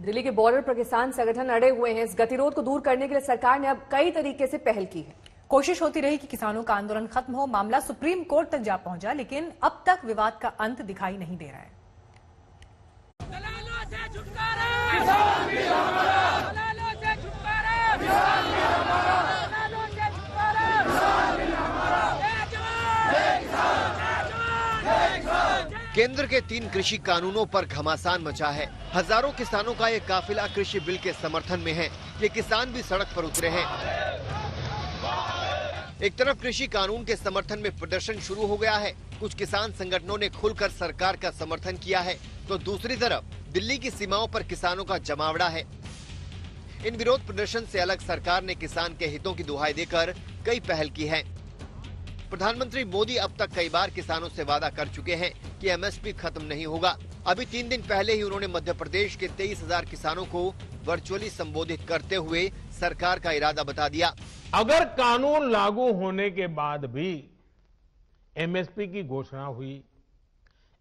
दिल्ली के बॉर्डर पर किसान संगठन अड़े हुए हैं। इस गतिरोध को दूर करने के लिए सरकार ने अब कई तरीके से पहल की है। कोशिश होती रही कि किसानों का आंदोलन खत्म हो, मामला सुप्रीम कोर्ट तक जा पहुंचा, लेकिन अब तक विवाद का अंत दिखाई नहीं दे रहा है। केंद्र के 3 कृषि कानूनों पर घमासान मचा है। हजारों किसानों का ये काफिला कृषि बिल के समर्थन में है। ये किसान भी सड़क पर उतरे हैं। एक तरफ कृषि कानून के समर्थन में प्रदर्शन शुरू हो गया है, कुछ किसान संगठनों ने खुलकर सरकार का समर्थन किया है, तो दूसरी तरफ दिल्ली की सीमाओं पर किसानों का जमावड़ा है। इन विरोध प्रदर्शन से अलग सरकार ने किसान के हितों की दुहाई देकर कई पहल की है। प्रधानमंत्री मोदी अब तक कई बार किसानों से वादा कर चुके हैं कि एमएसपी खत्म नहीं होगा। अभी 3 दिन पहले ही उन्होंने मध्य प्रदेश के 23,000 किसानों को वर्चुअली संबोधित करते हुए सरकार का इरादा बता दिया। अगर कानून लागू होने के बाद भी एमएसपी की घोषणा हुई,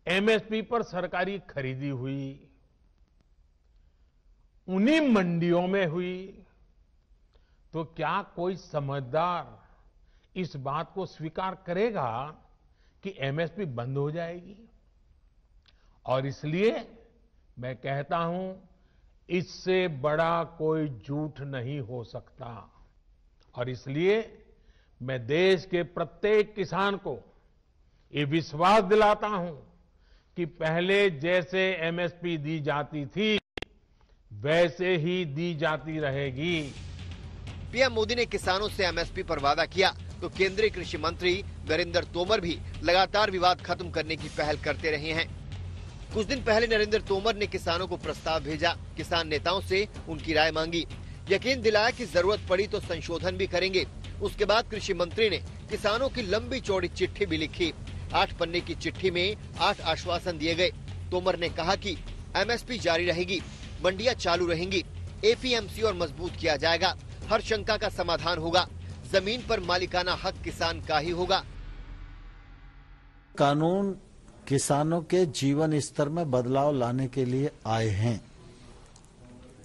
एमएसपी पर सरकारी खरीदी हुई, उन्हीं मंडियों में हुई, तो क्या कोई समझदार इस बात को स्वीकार करेगा कि एमएसपी बंद हो जाएगी? और इसलिए मैं कहता हूं, इससे बड़ा कोई झूठ नहीं हो सकता। और इसलिए मैं देश के प्रत्येक किसान को ये विश्वास दिलाता हूं कि पहले जैसे एमएसपी दी जाती थी, वैसे ही दी जाती रहेगी। पीएम मोदी ने किसानों से एमएसपी पर वादा किया, तो केंद्रीय कृषि मंत्री नरेंद्र तोमर भी लगातार विवाद खत्म करने की पहल करते रहे हैं। कुछ दिन पहले नरेंद्र तोमर ने किसानों को प्रस्ताव भेजा, किसान नेताओं से उनकी राय मांगी, यकीन दिलाया कि जरूरत पड़ी तो संशोधन भी करेंगे। उसके बाद कृषि मंत्री ने किसानों की लंबी चौड़ी चिट्ठी भी लिखी। 8 पन्ने की चिट्ठी में 8 आश्वासन दिए गए। तोमर ने कहा कि एमएसपी जारी रहेगी, मंडियां चालू रहेंगी, एपीएमसी और मजबूत किया जाएगा, हर शंका का समाधान होगा, जमीन पर मालिकाना हक किसान का ही होगा। कानून किसानों के जीवन स्तर में बदलाव लाने के लिए आए हैं।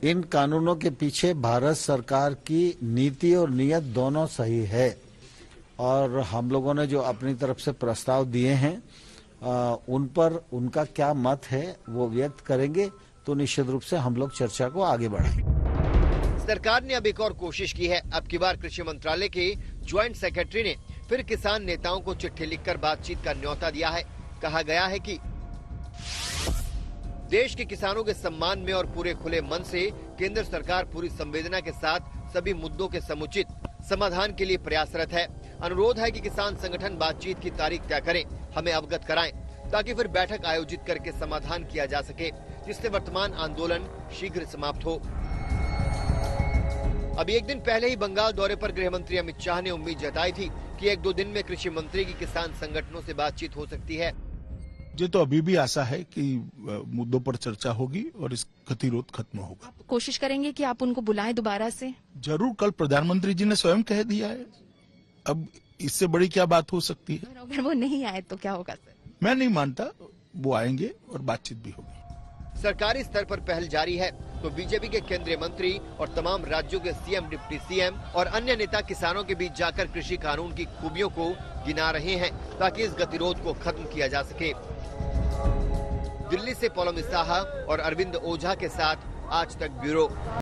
इन कानूनों के पीछे भारत सरकार की नीति और नीयत दोनों सही है, और हम लोगों ने जो अपनी तरफ से प्रस्ताव दिए हैं उन पर उनका क्या मत है वो व्यक्त करेंगे, तो निश्चित रूप से हम लोग चर्चा को आगे बढ़ाएंगे। सरकार ने अब एक और कोशिश की है। अब की बार कृषि मंत्रालय के ज्वाइंट सेक्रेटरी ने फिर किसान नेताओं को चिट्ठी लिखकर बातचीत का न्योता दिया है। कहा गया है कि देश के किसानों के सम्मान में और पूरे खुले मन से केंद्र सरकार पूरी संवेदना के साथ सभी मुद्दों के समुचित समाधान के लिए प्रयासरत है। अनुरोध है कि किसान संगठन बातचीत की तारीख तय करें, हमें अवगत कराएं, ताकि फिर बैठक आयोजित करके समाधान किया जा सके, जिससे वर्तमान आंदोलन शीघ्र समाप्त हो। अभी एक दिन पहले ही बंगाल दौरे पर गृह मंत्री अमित शाह ने उम्मीद जताई थी कि 1-2 दिन में कृषि मंत्री की किसान संगठनों से बातचीत हो सकती है। मुझे तो अभी भी आशा है कि मुद्दों पर चर्चा होगी और इस गतिरोध खत्म होगा। कोशिश करेंगे कि आप उनको बुलाएं दोबारा से? जरूर, कल प्रधानमंत्री जी ने स्वयं कह दिया है, अब इससे बड़ी क्या बात हो सकती है। अगर वो नहीं आए तो क्या होगा सर? मैं नहीं मानता, वो आएंगे और बातचीत भी होगी। सरकारी स्तर पर पहल जारी है, तो बीजेपी के केंद्रीय मंत्री और तमाम राज्यों के सीएम, डिप्टी सीएम और अन्य नेता किसानों के बीच जाकर कृषि कानून की खूबियों को गिना रहे हैं, ताकि इस गतिरोध को खत्म किया जा सके। दिल्ली से पॉलम साहा और अरविंद ओझा के साथ आज तक ब्यूरो।